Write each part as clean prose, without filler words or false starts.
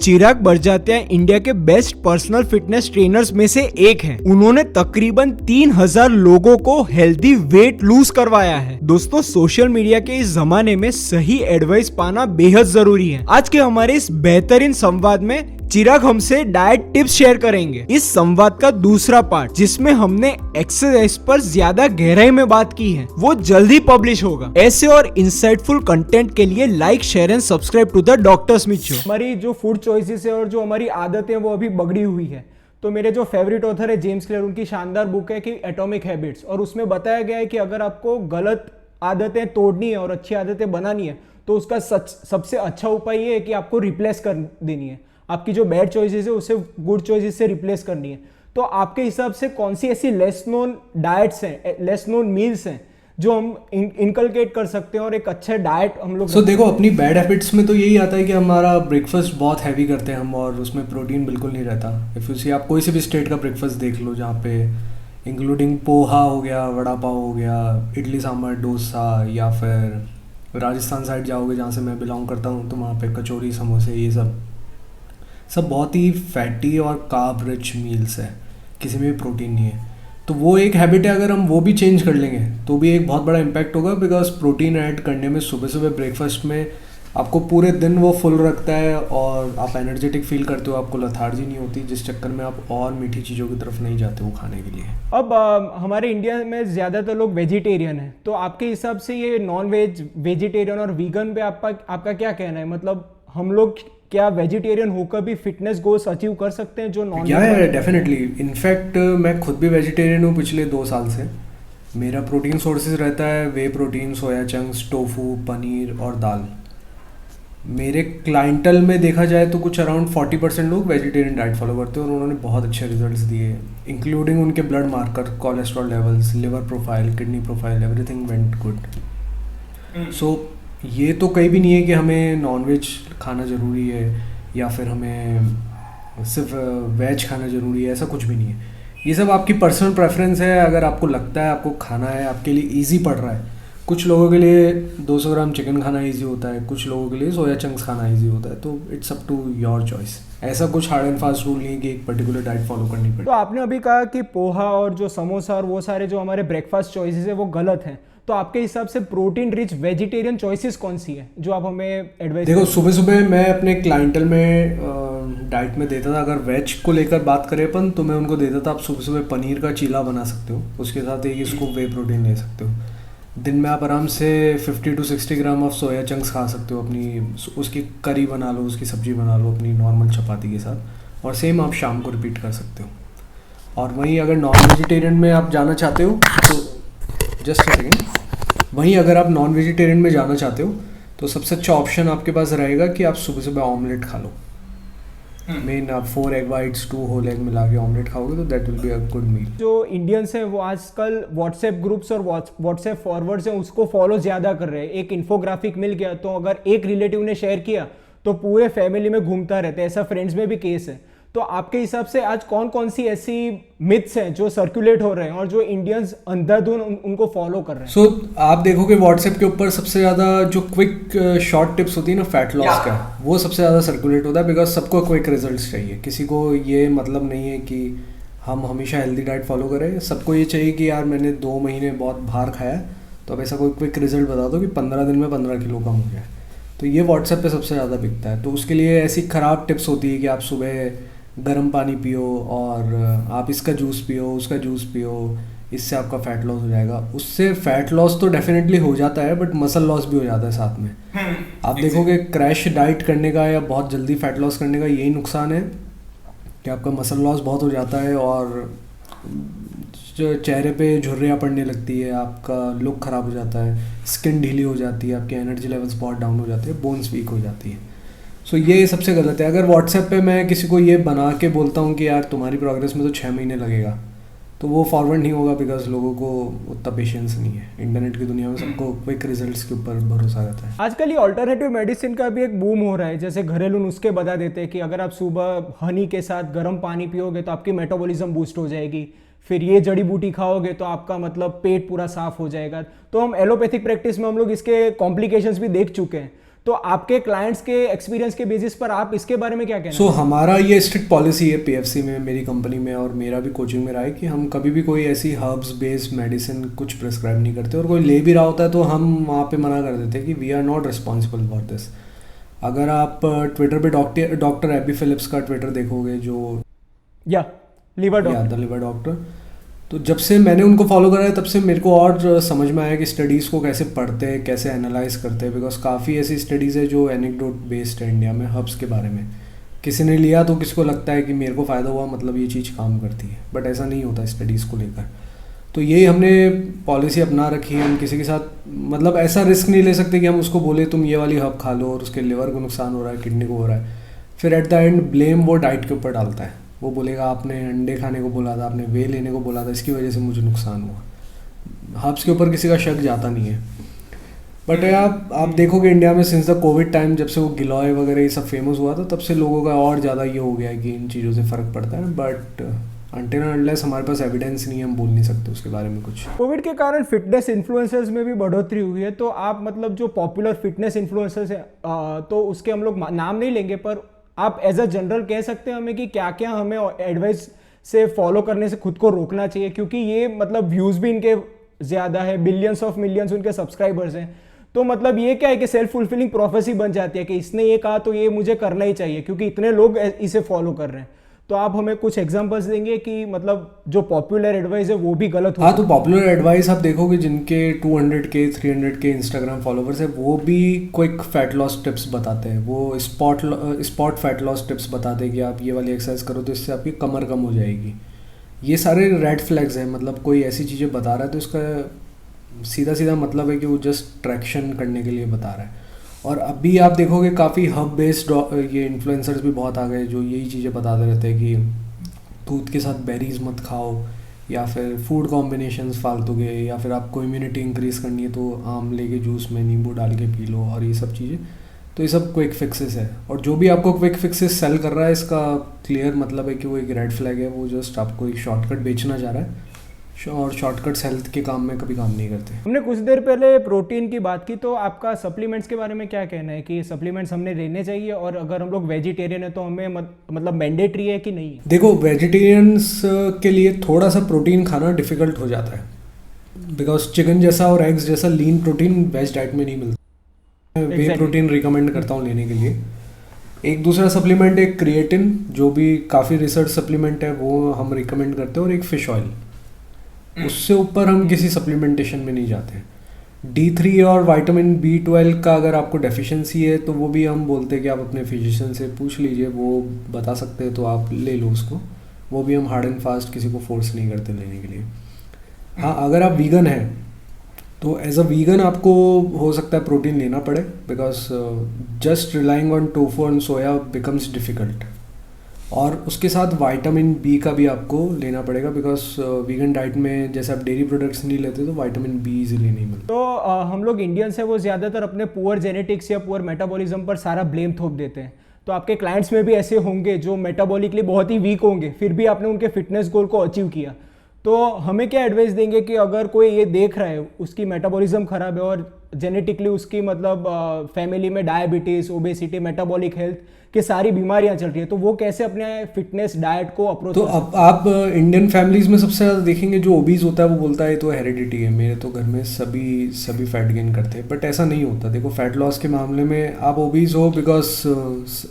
चिराग बरजात्या India के best personal fitness trainers में से एक हैं। उन्होंने तकरीबन 3000 लोगों को हेल्दी वेट लूज करवाया है। दोस्तों, सोशल मीडिया के इस जमाने में सही एडवाइस पाना बेहद जरूरी है। आज के हमारे इस बेहतरीन संवाद में चिराग हमसे डाइट टिप्स शेयर करेंगे। इस संवाद का दूसरा पार्ट, जिसमें हमने एक्सरसाइज पर ज्यादा गहराई में बात की है, वो जल्दी पब्लिश होगा। ऐसे और इंसाइटफुल कंटेंट के लिए like, share and subscribe to the doctor Smith show. हमारी जो फूड चॉइसेस है और जो हमारी आदतें हैं वो अभी बगड़ी हुई है। तो मेरे जो फेवरेट ऑथर है जेम्स क्लियर, उनकी शानदार बुक है कि एटॉमिक हैबिट्स, और उसमें बताया गया है कि अगर आपको गलत आदतें तोड़नी है और अच्छी आदतें बनानी है तो उसका सबसे अच्छा उपाय ये है कि आपको रिप्लेस कर देनी है। आपकी जो बैड चॉइसेस है उसे गुड चॉइसेस से रिप्लेस करनी है। तो आपके हिसाब से कौन सी ऐसी लेस नोन डाइट्स हैं, लेस नोन मील्स हैं जो हम इनकलकेट कर सकते हैं और एक अच्छा डाइट हम लोग देखो, अपनी बैड हैबिट्स में तो यही आता है कि हमारा ब्रेकफास्ट बहुत हैवी करते हैं हम, और उसमें प्रोटीन बिल्कुल नहीं रहता। इफ़ यू सी, आप कोई से भी स्टेट का ब्रेकफास्ट देख लो, जहाँ पे इंक्लूडिंग पोहा हो गया, वड़ा पाव हो गया, इडली सांभर डोसा, या फिर राजस्थान साइड जाओगे जहाँ से मैं बिलोंग करता हूँ, तो वहाँ पे कचौरी, समोसे, ये सब बहुत ही फैटी और कार्ब रिच मील्स है। किसी में भी प्रोटीन नहीं है। तो वो एक हैबिट है, अगर हम वो भी चेंज कर लेंगे तो भी एक बहुत बड़ा इम्पैक्ट होगा। बिकॉज प्रोटीन ऐड करने में सुबह सुबह ब्रेकफास्ट में आपको पूरे दिन वो फुल रखता है और आप एनर्जेटिक फील करते हो, आपको लथार्जी नहीं होती, जिस चक्कर में आप और मीठी चीज़ों की तरफ नहीं जाते वो खाने के लिए। अब हमारे इंडिया में ज़्यादातर लोग वेजिटेरियन हैं, तो आपके हिसाब से ये नॉन वेज, वेजिटेरियन और वीगन पे आपका क्या कहना है? मतलब हम लोग क्या वेजिटेरियन होकर भी फिटनेस गोल्स अचीव कर सकते हैं जो नॉन वेज? या डेफिनेटली। इनफैक्ट मैं खुद भी वेजिटेरियन हूँ पिछले 2 साल से। मेरा प्रोटीन सोर्सेज रहता है whey protein, soya chunks, tofu, paneer और दाल। मेरे क्लाइंटल में देखा जाए तो कुछ अराउंड 40% लोग वेजिटेरियन डाइट फॉलो करते हैं और उन्होंने बहुत अच्छे रिजल्ट्स दिए, इंक्लूडिंग उनके blood marker, cholesterol levels, liver profile, kidney profile, everything went good. So ये तो कहीं भी नहीं है कि हमें नॉनवेज खाना ज़रूरी है या फिर हमें सिर्फ वेज खाना ज़रूरी है, ऐसा कुछ भी नहीं है। ये सब आपकी पर्सनल प्रेफरेंस है। अगर आपको लगता है आपको खाना है, आपके लिए इजी पड़ रहा है। कुछ लोगों के लिए 200 ग्राम चिकन खाना इजी होता है, कुछ लोगों के लिए सोया चंक्स खाना इजी होता है। तो it's up to your choice. ऐसा कुछ हार्ड एंड फास्ट रूल नहीं है कि एक पर्टिकुलर डाइट फॉलो करनी पड़े। तो आपने अभी कहा कि पोहा और जो समोसा और वो सारे जो हमारे ब्रेकफास्ट चॉइसेस है वो गलत हैं। तो आपके हिसाब से प्रोटीन रिच वेजिटेरियन चॉइसेस कौन सी है जो आप हमें एडवाइस? देखो, सुबह सुबह मैं अपने क्लाइंटल में डाइट में देता था, अगर वेज को लेकर बात करें अपन, तो मैं उनको देता था आप सुबह सुबह पनीर का चीला बना सकते हो, उसके साथ एक स्कूप वे प्रोटीन ले सकते हो। दिन में आप आराम से 50 to 60 gram of soya chunks खा सकते हो, अपनी उसकी करी बना लो, उसकी सब्जी बना लो अपनी नॉर्मल चपाती के साथ, और सेम आप शाम को रिपीट कर सकते हो। और वहीं अगर नॉन वेजिटेरियन में आप जाना चाहते हो तो जस्ट अ सेकेंड, वहीं अगर आप नॉन वेजिटेरियन में जाना चाहते हो तो सबसे अच्छा ऑप्शन आपके पास रहेगा कि आप सुबह सुबह ऑमलेट खा लो। मेन आप 4 एग वाइट्स, 2 होल एग मिला के ऑमलेट खाओगे तो that will be a good meal. जो इंडियंस हैं वो आजकल व्हाट्सएप ग्रुप्स और व्हाट्सएप फॉरवर्ड्स हैं उसको फॉलो ज़्यादा कर रहे हैं। एक इन्फोग्राफिक मिल गया तो अगर एक रिलेटिव ने शेयर किया तो पूरे फैमिली में घूमता रहता है। ऐसा फ्रेंड्स में भी केस है। तो आपके हिसाब से आज कौन कौन सी ऐसी मिथ्स हैं जो सर्कुलेट हो रहे हैं और जो इंडियंस अंधाधुन उनको फॉलो कर रहे हैं? आप देखोगे व्हाट्सएप के ऊपर सबसे ज़्यादा जो क्विक शॉर्ट टिप्स होती है ना फैट लॉस का, वो सबसे ज़्यादा सर्कुलेट होता है। बिकॉज सबको क्विक रिजल्ट्स चाहिए। किसी को ये मतलब नहीं है कि हम हमेशा हेल्दी डाइट फॉलो करें। सबको ये चाहिए कि यार मैंने 2 महीने बहुत बाहर खाया, तो अब ऐसा कोई क्विक रिजल्ट बता दो कि 15 दिन में 15 किलो कम हो गया। तो ये व्हाट्सएप पे सबसे ज़्यादा बिकता है। तो उसके लिए ऐसी ख़राब टिप्स होती है कि आप सुबह गर्म पानी पियो और आप इसका जूस पियो, उसका जूस पियो, इससे आपका फ़ैट लॉस हो जाएगा। उससे फ़ैट लॉस तो डेफिनेटली हो जाता है, बट मसल लॉस भी हो जाता है साथ में। आप देखोगे क्रैश डाइट करने का या बहुत जल्दी फ़ैट लॉस करने का यही नुकसान है कि आपका मसल लॉस बहुत हो जाता है और चेहरे पे झुर्रियाँ पड़ने लगती है, आपका लुक ख़राब हो जाता है, स्किन ढीली हो जाती है, आपके एनर्जी लेवल्स बहुत डाउन हो जाते हैं, बोन्स वीक हो जाती है। सो ये सबसे गलत है। अगर व्हाट्सएप पे मैं किसी को ये बना के बोलता हूँ कि यार तुम्हारी प्रोग्रेस में तो 6 महीने लगेगा, तो वो फॉरवर्ड नहीं होगा। बिकॉज लोगों को उतना पेशेंस नहीं है। इंटरनेट की दुनिया में सबको क्विक रिजल्ट्स के ऊपर भरोसा रहता है। आजकल ये ऑल्टरनेटिव मेडिसिन का भी एक बूम हो रहा है। जैसे घरेलू नुस्खे बता देते हैं कि अगर आप सुबह हनी के साथ गर्म पानी पियोगे तो आपकी मेटाबॉलिज्म बूस्ट हो जाएगी, फिर ये जड़ी बूटी खाओगे तो आपका मतलब पेट पूरा साफ हो जाएगा। तो हम एलोपैथिक प्रैक्टिस में हम लोग इसके कॉम्प्लिकेशंस भी देख चुके हैं। तो आपके क्लाइंट्स के एक्सपीरियंस के बेसिस पर आप इसके बारे में क्या कहना सो हमारा ये स्ट्रिक्ट पॉलिसी है पीएफसी में, मेरी कंपनी में, और मेरा भी कोचिंग में रहा है कि हम कभी भी कोई ऐसी हर्ब्स बेस्ड मेडिसिन कुछ प्रिस्क्राइब नहीं करते, और कोई ले भी रहा होता है तो हम वहाँ पे मना कर देते हैं कि we are not responsible for this. अगर आप ट्विटर पे डॉक्टर एबी फिलिप्स का ट्विटर देखोगे, जो या लिवर द लिवर डॉक्टर, तो जब से मैंने उनको फॉलो करा है तब से मेरे को और समझ में आया कि स्टडीज़ को कैसे पढ़ते हैं, कैसे एनालाइज करते हैं, बिकॉज काफ़ी ऐसी स्टडीज़ है जो एनेक्डोट बेस्ड है इंडिया में हर्ब्स के बारे में। किसी ने लिया तो किसी को लगता है कि मेरे को फ़ायदा हुआ, मतलब ये चीज़ काम करती है, बट ऐसा नहीं होता स्टडीज़ को लेकर। तो यही हमने पॉलिसी अपना रखी है। हम किसी के साथ मतलब ऐसा रिस्क नहीं ले सकते कि हम उसको बोले तुम ये वाली हर्ब खा लो और उसके लिवर को नुकसान हो रहा है, किडनी को हो रहा है, फिर एट द एंड ब्लेम वो डाइट के ऊपर डालता है। वो बोलेगा आपने अंडे खाने को बोला था, आपने वे लेने को बोला था, इसकी वजह से मुझे नुकसान हुआ। हर्ब्स के ऊपर किसी का शक जाता नहीं है। बट आप देखोगे इंडिया में सिंस द कोविड टाइम, जब से वो गिलॉय वगैरह ये सब फेमस हुआ था, तब से लोगों का और ज़्यादा ये हो गया है कि इन चीज़ों से फ़र्क पड़ता है। बट अनटिल एंड अनलेस हमारे पास एविडेंस नहीं है, हम बोल नहीं सकते उसके बारे में कुछ। कोविड के कारण फिटनेस इन्फ्लुएंसर्स में भी बढ़ोतरी हुई है, तो आप मतलब जो पॉपुलर फिटनेस इन्फ्लुएंसर्स हैं तो उसके हम लोग नाम नहीं लेंगे, पर आप एज अ जनरल कह सकते हैं हमें कि क्या क्या हमें एडवाइस से फॉलो करने से खुद को रोकना चाहिए, क्योंकि ये मतलब व्यूज़ भी इनके ज़्यादा है, बिलियंस ऑफ मिलियंस उनके सब्सक्राइबर्स हैं। तो मतलब ये क्या है कि सेल्फ फुलफिलिंग प्रोफेसी बन जाती है कि इसने ये कहा तो ये मुझे करना ही चाहिए क्योंकि इतने लोग इसे फॉलो कर रहे हैं। तो आप हमें कुछ एग्जांपल्स देंगे कि मतलब जो पॉपुलर एडवाइस है वो भी गलत हो? हाँ, तो पॉपुलर एडवाइस आप देखोगे जिनके 200K 300K इंस्टाग्राम फॉलोवर्स है, वो भी क्विक फैट लॉस टिप्स बताते हैं। वो स्पॉट फैट लॉस टिप्स बताते हैं कि आप ये वाली एक्सरसाइज करो तो इससे आपकी कमर कम हो जाएगी। ये सारे रेड फ्लैग्स हैं। मतलब कोई ऐसी चीज़ें बता रहा है तो उसका सीधा सीधा मतलब है कि वो जस्ट ट्रैक्शन करने के लिए बता रहा है। और अभी आप देखोगे काफ़ी हब बेस्ड ये इन्फ्लुएंसर्स भी बहुत आ गए जो यही चीज़ें बताते रहते हैं कि दूध के साथ बेरीज मत खाओ, या फिर फूड कॉम्बिनेशंस फालतू के, या फिर आपको इम्यूनिटी इंक्रीज़ करनी है तो आमले के जूस में नींबू डाल के पी लो, और ये सब चीज़ें। तो ये सब क्विक फिक्सेस है, और जो भी आपको क्विक फिक्सेस सेल कर रहा है इसका क्लियर मतलब है कि वो एक रेड फ्लैग है। वो जस्ट आपको एक शॉर्टकट बेचना चाह रहा है, और शॉर्टकट्स हेल्थ के काम में कभी काम नहीं करते। हमने कुछ देर पहले प्रोटीन की बात की, तो आपका सप्लीमेंट्स के बारे में क्या कहना है कि सप्लीमेंट्स हमने लेने चाहिए, और अगर हम लोग वेजिटेरियन है तो हमें मतलब मैंडेटरी है कि नहीं है? देखो, वेजिटेरियंस के लिए थोड़ा सा प्रोटीन खाना डिफिकल्ट हो जाता है, बिकॉज चिकन जैसा और एग्स जैसा लीन प्रोटीन वेज डाइट में नहीं मिलता। वे प्रोटीन रिकमेंड करता हूँ लेने के लिए। एक दूसरा सप्लीमेंट है क्रिएटिन, जो भी काफ़ी रिसर्च सप्लीमेंट है, वो हम रिकमेंड करते हैं, और एक फिश ऑयल। उससे ऊपर हम किसी सप्लीमेंटेशन में नहीं जाते हैं। D3 और विटामिन B12 का अगर आपको डेफिशिएंसी है तो वो भी हम बोलते हैं कि आप अपने फिजिशियन से पूछ लीजिए, वो बता सकते हैं तो आप ले लो उसको। वो भी हम हार्ड एंड फास्ट किसी को फोर्स नहीं करते लेने के लिए। हाँ, अगर आप वीगन हैं तो एज अ वीगन आपको हो सकता है प्रोटीन लेना पड़े, because just relying on tofu and soya becomes difficult. और उसके साथ विटामिन बी का भी आपको लेना पड़ेगा, बिकॉज वीगन डाइट में जैसे आप डेयरी प्रोडक्ट्स नहीं लेते तो विटामिन बी इजीली नहीं मिलता। तो हम लोग इंडियंस हैं वो ज़्यादातर अपने पुअर जेनेटिक्स या पुअर मेटाबॉलिज्म पर सारा ब्लेम थोप देते हैं। तो आपके क्लाइंट्स में भी ऐसे होंगे जो मेटाबॉलिकली बहुत ही वीक होंगे, फिर भी आपने उनके फिटनेस गोल को अचीव किया। तो हमें क्या एडवाइस देंगे कि अगर कोई ये देख रहा है उसकी मेटाबॉलिज्म ख़राब है और जेनेटिकली उसकी मतलब फैमिली में डायबिटीज़, ओबेसिटी, मेटाबॉलिक हेल्थ की सारी बीमारियां चल रही है, तो वो कैसे अपने फिटनेस डाइट को अप्रोच? तो अब आप इंडियन फैमिलीज में सबसे ज़्यादा देखेंगे जो ओबीज होता है वो बोलता है तो हेरिडिटी है, मेरे तो घर में सभी फैट गेन करते हैं। बट ऐसा नहीं होता। देखो, फैट लॉस के मामले में आप ओबीज हो बिकॉज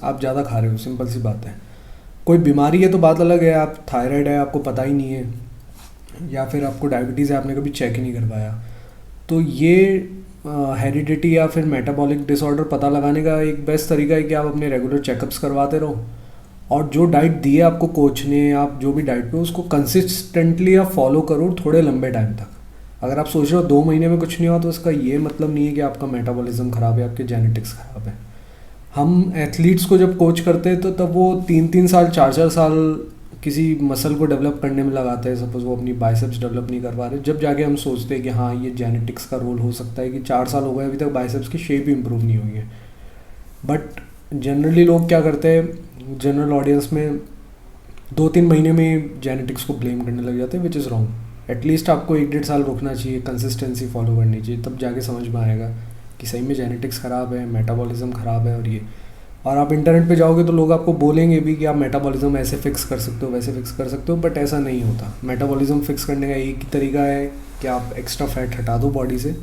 आप ज़्यादा खा रहे हो, सिंपल सी बात है। कोई बीमारी है तो बात अलग है, आप थायराइड है आपको पता ही नहीं है, या फिर आपको डायबिटीज़ है आपने कभी चेक ही नहीं करवाया, तो ये हेरिडिटी या फिर मेटाबॉलिक डिसऑर्डर पता लगाने का एक बेस्ट तरीका है कि आप अपने रेगुलर चेकअप्स करवाते रहो, और जो डाइट दी है आपको कोच ने, आप जो भी डाइट पे उसको कंसिस्टेंटली आप फॉलो करो थोड़े लंबे टाइम तक। अगर आप सोच रहे हो 2 महीने में कुछ नहीं हुआ तो इसका ये मतलब नहीं है कि आपका मेटाबॉलिज्म ख़राब है, आपके जेनेटिक्स ख़राब है। हम एथलीट्स को जब कोच करते हैं तो तब वो 3-3 साल 4-4 साल किसी मसल को डेवलप करने में लगाते हैं। सपोज वो अपनी बाइसेप्स डेवलप नहीं कर पा रहे, जब जाके हम सोचते हैं कि हाँ ये जेनेटिक्स का रोल हो सकता है कि 4 साल हो गए अभी तक बाइसेप्स की शेप ही इंप्रूव नहीं हुई है। बट जनरली लोग क्या करते हैं, जनरल ऑडियंस में 2-3 महीने में जेनेटिक्स को ब्लेम करने लग जाते हैं, विच इज़ रॉन्ग। एटलीस्ट आपको 1-1.5 साल रुकना चाहिए, कंसिस्टेंसी फॉलो करनी चाहिए, तब जाके समझ में आएगा कि सही में जेनेटिक्स ख़राब है, मेटाबॉलिज्म ख़राब है और आप इंटरनेट पे जाओगे तो लोग आपको बोलेंगे भी कि आप मेटाबॉलिज्म ऐसे फिक्स कर सकते हो, वैसे फिक्स कर सकते हो, बट ऐसा नहीं होता। मेटाबॉलिज्म फिक्स करने का एक ही तरीका है कि आप एक्स्ट्रा फैट हटा दो बॉडी से,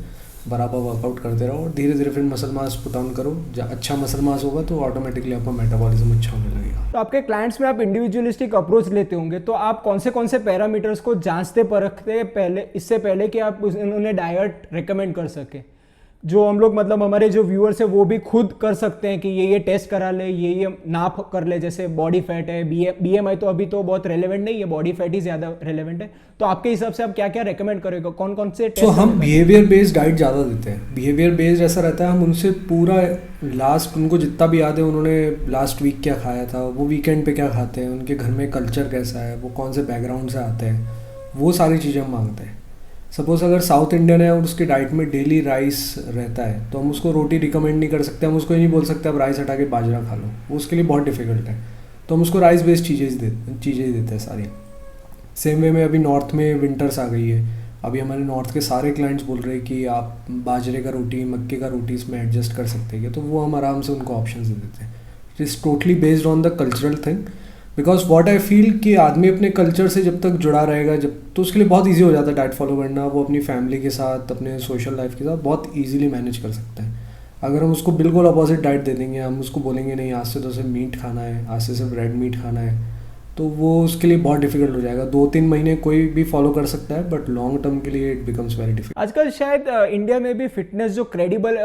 बराबर वर्कआउट करते रहो और धीरे धीरे फिर मसल मास पुट ऑन करो। अच्छा मसल मास होगा तो ऑटोमेटिकली आपका मेटाबॉलिज्म अच्छा होने लगेगा। तो आपके क्लाइंट्स में आप इंडिविजुअलिस्टिक अप्रोच लेते होंगे, तो आप कौन से पैरामीटर्स को जांचते परखते पहले, इससे पहले कि आप उन्हें डाइट रिकमेंड कर सके, जो हम लोग मतलब हमारे जो व्यूअर्स है वो भी खुद कर सकते हैं कि ये टेस्ट करा ले, ये नाप कर ले, जैसे बॉडी फैट है, BMI तो अभी तो बहुत रेलेवेंट नहीं है, बॉडी फैट ही ज़्यादा रेलेवेंट है। तो आपके हिसाब से आप क्या क्या रेकमेंड करेगा, कौन से टेस्ट? तो हम बिहेवियर बेस्ड डाइट ज़्यादा देते हैं। बिहेवियर बेस्ड ऐसा रहता है, हम उनसे पूरा लास्ट, उनको जितना भी याद है उन्होंने लास्ट वीक क्या खाया था, वो वीकेंड पे क्या खाते हैं, उनके घर में कल्चर कैसा है, वो कौन से बैकग्राउंड से आते हैं, वो सारी चीज़ें हम मांगते हैं। सपोज़ अगर साउथ इंडियन है और उसकी डाइट में डेली राइस रहता है तो हम उसको रोटी रिकमेंड नहीं कर सकते, हम उसको ये नहीं बोल सकते आप राइस हटा के बाजरा खा लो, वो उसके लिए बहुत डिफिकल्ट है। तो हम उसको राइस बेस्ड चीज़ें ही देते हैं सारी। सेम वे में अभी नॉर्थ में विंटर्स आ गई है, अभी हमारे नॉर्थ के सारे क्लाइंट्स बोल रहे हैं कि आप बाजरे का रोटी, मक्के का रोटी इसमें एडजस्ट कर सकते हैं, तो वो हम आराम से उनको ऑप्शन दे देते हैं। It is totally based on the cultural thing, because what I feel कि आदमी अपने कल्चर से जब तक जुड़ा रहेगा, जब तो उसके लिए बहुत ईजी हो जाता है डाइट फॉलो करना। वो अपनी फैमिली के साथ, अपने सोशल लाइफ के साथ बहुत ईजिली मैनेज कर सकता है। अगर हम उसको बिल्कुल अपोजिट डाइट दे देंगे, हम उसको बोलेंगे नहीं आज से तो सिर्फ मीट खाना है, आज से सिर्फ रेड मीट खाना है, तो वो उसके लिए बहुत डिफिकल्ट हो जाएगा। 2-3 महीने कोई भी फॉलो कर सकता है, बट लॉन्ग टर्म के लिए इट बिकम्स वेरी डिफिकल्ट। आजकल शायद इंडिया में भी फिटनेस जो क्रेडिबल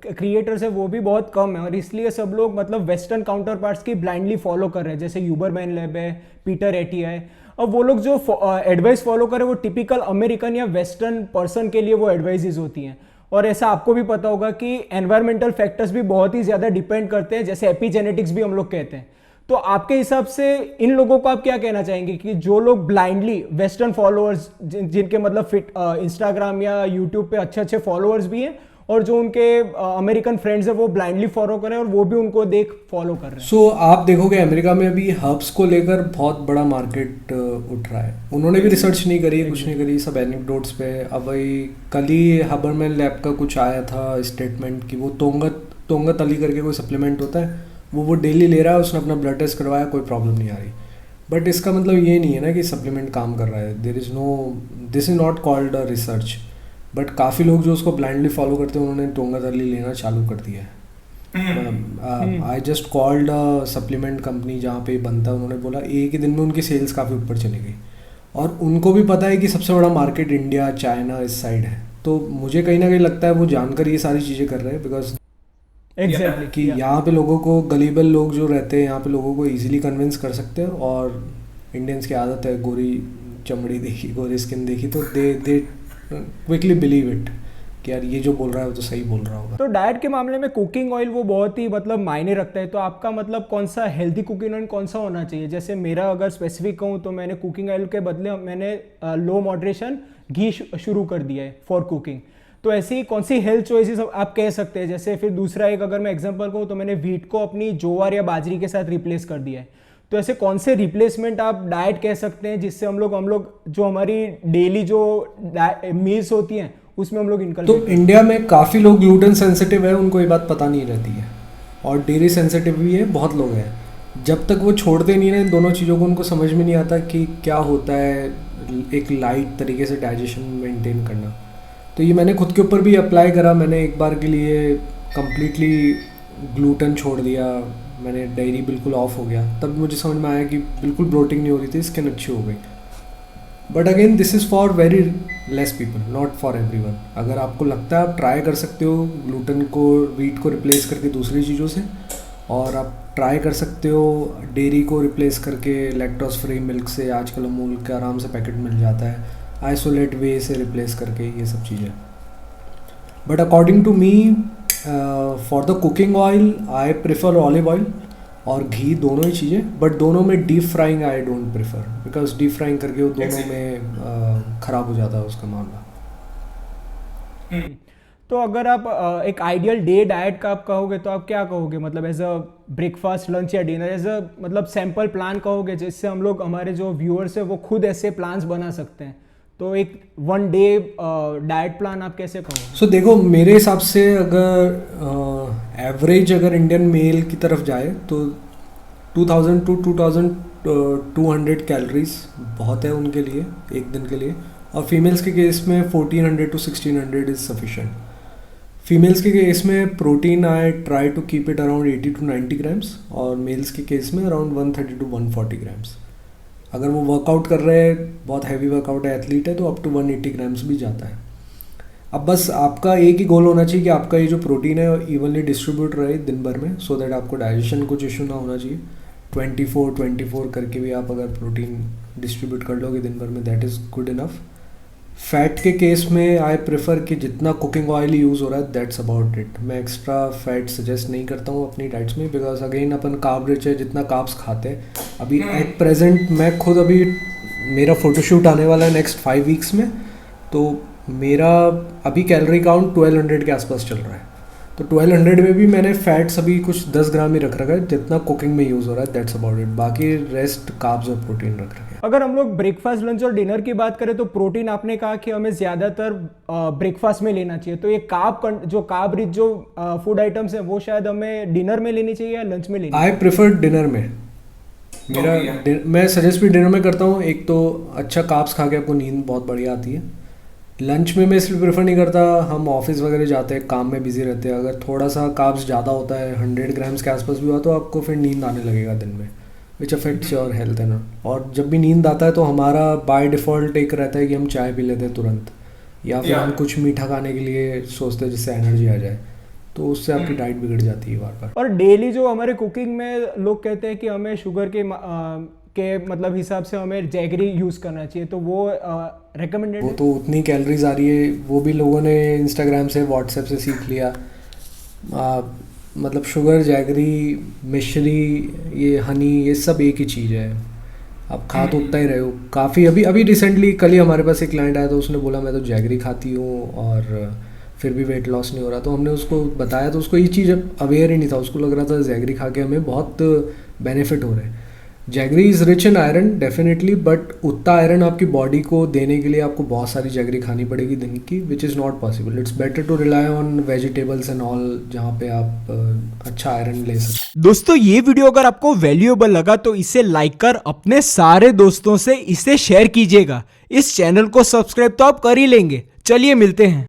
क्रिएटर्स है वो भी बहुत कम है, और इसलिए सब लोग मतलब वेस्टर्न काउंटर पार्ट्स की ब्लाइंडली फॉलो कर रहे हैं, जैसे यूबरमैन लैब है, पीटर एटी है। अब वो लोग जो एडवाइस फॉलो करें वो टिपिकल अमेरिकन या वेस्टर्न पर्सन के लिए वो एडवाइजेज होती हैं। और ऐसा आपको भी पता होगा कि एनवायरमेंटल फैक्टर्स भी बहुत ही ज़्यादा डिपेंड करते हैं, जैसे एपिजेनेटिक्स भी हम लोग कहते हैं। तो आपके हिसाब से इन लोगों को आप क्या कहना चाहेंगे कि जो लोग ब्लाइंडली वेस्टर्न फॉलोअर्स, जिनके मतलब फिट इंस्टाग्राम या यूट्यूब पे अच्छे अच्छे फॉलोअर्स भी हैं, और जो उनके अमेरिकन फ्रेंड्स हैं वो ब्लाइंडली फॉलो कर रहे हैं और वो भी उनको देख फॉलो कर रहे हैं? सो आप देखोगे अमेरिका में अभी हर्ब्स को लेकर बहुत बड़ा मार्केट उठ रहा है। उन्होंने भी रिसर्च नहीं करी है, कुछ नहीं करी, सब एनेक्डोट्स पे। अब भाई कल ही हबरमैन लैब का कुछ आया था स्टेटमेंट कि वो तोंगत अली करके कोई सप्लीमेंट होता है, वो डेली ले रहा है, उसने अपना ब्लड टेस्ट करवाया, कोई प्रॉब्लम नहीं आ रही। बट इसका मतलब ये नहीं है ना कि सप्लीमेंट काम कर रहा है। This is not called a research. But काफ़ी लोग जो उसको ब्लाइंडली फॉलो करते हैं उन्होंने तोंगत अली लेना चालू कर दिया है। I just called a supplement company जहाँ पे बनता है, उन्होंने बोला एक ही दिन में उनकी सेल्स काफ़ी ऊपर चली गई, और उनको भी पता है कि सबसे बड़ा मार्केट इंडिया, चाइना इस साइड है। तो मुझे कहीं ना कहीं लगता है वो जानकर ये सारी चीज़ें कर रहे हैं, बिकॉज एग्जैक्टली कि यहाँ पे लोगों को, गलीबल लोग जो रहते हैं यहाँ पे, लोगों को इजीली कन्विंस कर सकते हैं। और इंडियंस की आदत है, गोरी चमड़ी देखी, गोरी स्किन देखी, तो दे क्विकली बिलीव इट कि यार ये जो बोल रहा है वो तो सही बोल रहा होगा। तो डाइट के मामले में कुकिंग ऑयल वो बहुत ही मतलब मायने रखता है। तो आपका मतलब कौन सा हेल्दी कुकिंग ऑयल कौन सा होना चाहिए? जैसे मेरा अगर स्पेसिफिक कहूँ तो मैंने कुकिंग ऑयल के बदले मैंने लो मॉडरेशन घी शुरू कर दिया है फॉर कुकिंग। तो ऐसी कौन सी हेल्थ चॉइसेस आप कह सकते हैं? जैसे फिर दूसरा एक अगर मैं एग्जांपल कहूँ तो मैंने व्हीट को अपनी ज्वार या बाजरी के साथ रिप्लेस कर दिया है। तो ऐसे कौन से रिप्लेसमेंट आप डाइट कह सकते हैं जिससे हम लोग जो हमारी डेली जो मील्स होती हैं उसमें हम लोग इनकल। तो इंडिया में काफ़ी लोग ग्लूटेन सेंसिटिव है, उनको ये बात पता नहीं रहती है, और डेयरी सेंसिटिव भी है, बहुत लोग हैं। जब तक वो छोड़ते नहीं ना इन दोनों चीज़ों को, उनको समझ में नहीं आता कि क्या होता है एक लाइट तरीके से डाइजेशन मेंटेन करना। तो ये मैंने खुद के ऊपर भी अप्लाई करा। मैंने एक बार के लिए कम्प्लीटली ग्लूटेन छोड़ दिया, मैंने डेयरी बिल्कुल ऑफ हो गया, तब मुझे समझ में आया कि बिल्कुल ब्लोटिंग नहीं हो रही थी, स्किन अच्छी हो गई। But again this is for very less people, not for everyone. अगर आपको लगता है आप ट्राई कर सकते हो ग्लूटेन को, व्हीट को रिप्लेस करके दूसरी चीज़ों से, और आप ट्राई कर सकते हो डेयरी को रिप्लेस करके लैक्टोज फ्री मिल्क से। आजकल अमूल का आराम से पैकेट मिल जाता है, आइसोलेट वे से रिप्लेस करके, ये सब चीज़ें। But according to me for the cooking oil I prefer olive oil और घी, दोनों ही चीज़ें। बट दोनों में deep frying I don't prefer, because deep frying करके वो दोनों में ख़राब हो जाता है उसका मामला। तो अगर आप एक आइडियल डे डाइट का आप कहोगे तो आप क्या कहोगे? मतलब एज अ ब्रेकफास्ट, लंच या डिनर, एज अ मतलब सैम्पल प्लान कहोगे जिससे हम लोग, हमारे जो व्यूअर्स है वो खुद ऐसे प्लान्स बना सकते हैं? तो एक 1 डे डाइट प्लान आप कैसे कहोगे? सो देखो, मेरे हिसाब से अगर एवरेज अगर इंडियन मेल की तरफ जाए तो 2000 to 2200 कैलोरीज बहुत है उनके लिए एक दिन के लिए, और फीमेल्स के केस में 1400 to 1600 इज़ सफिशेंट। फीमेल्स के केस में protein I try to keep it around 80 to 90 grams, और मेल्स के केस में अराउंड 130 to 140 ग्राम्स। अगर वो वर्कआउट कर रहे हैं, बहुत हैवी वर्कआउट है, एथलीट है, तो अप टू 180 ग्राम्स भी जाता है। अब बस आपका एक ही गोल होना चाहिए कि आपका ये जो प्रोटीन है इवनली डिस्ट्रीब्यूट रहे दिन भर में, सो दैट आपको डाइजेशन कुछ इशू ना होना चाहिए। 24 करके भी आप अगर प्रोटीन डिस्ट्रीब्यूट कर लोगे दिन भर में, that is good enough. Fat के केस में आई प्रेफर कि जितना कुकिंग ऑयल यूज़ हो रहा है दैट्स अबाउट इट। मैं एक्स्ट्रा फैट सजेस्ट नहीं करता हूँ अपनी डाइट्स में, because again upon carb rich है, जितना कार्ब्स खाते हैं। अभी एट प्रेजेंट मैं खुद अभी मेरा फोटोशूट आने वाला है नेक्स्ट 5 वीक्स में, तो मेरा अभी कैलोरी काउंट 1200 के आसपास चल रहा है। तो 1200 में भी मैंने फैट्स अभी कुछ 10 ग्राम ही रख रखा है, जितना कुकिंग में यूज़ हो रहा है, दैट्स अबाउट इट। बाकी रेस्ट कार्ब्स और प्रोटीन रख रखे हैं। अगर हम लोग ब्रेकफास्ट, लंच और डिनर की बात करें तो प्रोटीन आपने कहा कि हमें ज़्यादातर ब्रेकफास्ट में लेना चाहिए, तो ये कार्ब रिच जो फूड आइटम्स हैं वो शायद हमें डिनर में लेनी चाहिए या लंच में लेनी? आई प्रेफर डिनर में। मैं सजेस्ट भी डिनर में करता हूँ। एक तो अच्छा कार्ब्स खा के आपको नींद बहुत बढ़िया आती है। लंच में मैं इसलिए प्रेफर नहीं करता, हम ऑफिस वगैरह जाते हैं, काम में बिजी रहते हैं, अगर थोड़ा सा कार्ब्स ज़्यादा होता है 100 ग्राम्स के आसपास भी हुआ तो आपको फिर नींद आने लगेगा दिन में, विच अफेक्ट्स योर हेल्थ है ना। और जब भी नींद आता है तो हमारा बाय डिफ़ॉल्ट एक रहता है कि हम चाय पी लेते हैं तुरंत, या फिर हम कुछ मीठा खाने के लिए सोचते हैं जिससे एनर्जी आ जाए, तो उससे आपकी डाइट बिगड़ जाती है बार बार। और डेली जो हमारे कुकिंग में लोग कहते हैं कि हमें शुगर के मतलब हिसाब से हमें जैगरी यूज़ करना चाहिए, तो वो रेकमेंडेड? वो तो उतनी कैलोरीज आ रही है, वो भी लोगों ने इंस्टाग्राम से व्हाट्सएप से सीख लिया। मतलब शुगर, जैगरी, मिश्री, ये हनी, ये सब एक ही चीज़ है। आप खा तो उतना ही रहे हो। काफ़ी अभी रिसेंटली कल ही हमारे पास एक क्लाइंट आया, तो उसने बोला मैं तो जैगरी खाती हूँ और फिर भी वेट लॉस नहीं हो रहा। तो हमने उसको बताया, तो उसको ये चीज़ अवेयर ही नहीं था, उसको लग रहा था जैगरी खा के हमें बहुत बेनिफिट हो रहे हैं। Jaggery is rich in iron definitely, but उतना आयरन आपकी बॉडी को देने के लिए आपको बहुत सारी जैगरी खानी पड़ेगी दिन की, which is not possible. It's better to rely on vegetables and all, जहाँ पे आप अच्छा आयरन ले सकते। दोस्तों, ये वीडियो अगर आपको वैल्यूएबल लगा तो इसे लाइक कर अपने सारे दोस्तों से इसे शेयर कीजिएगा। इस चैनल को सब्सक्राइब तो आप कर ही लेंगे। चलिए मिलते हैं।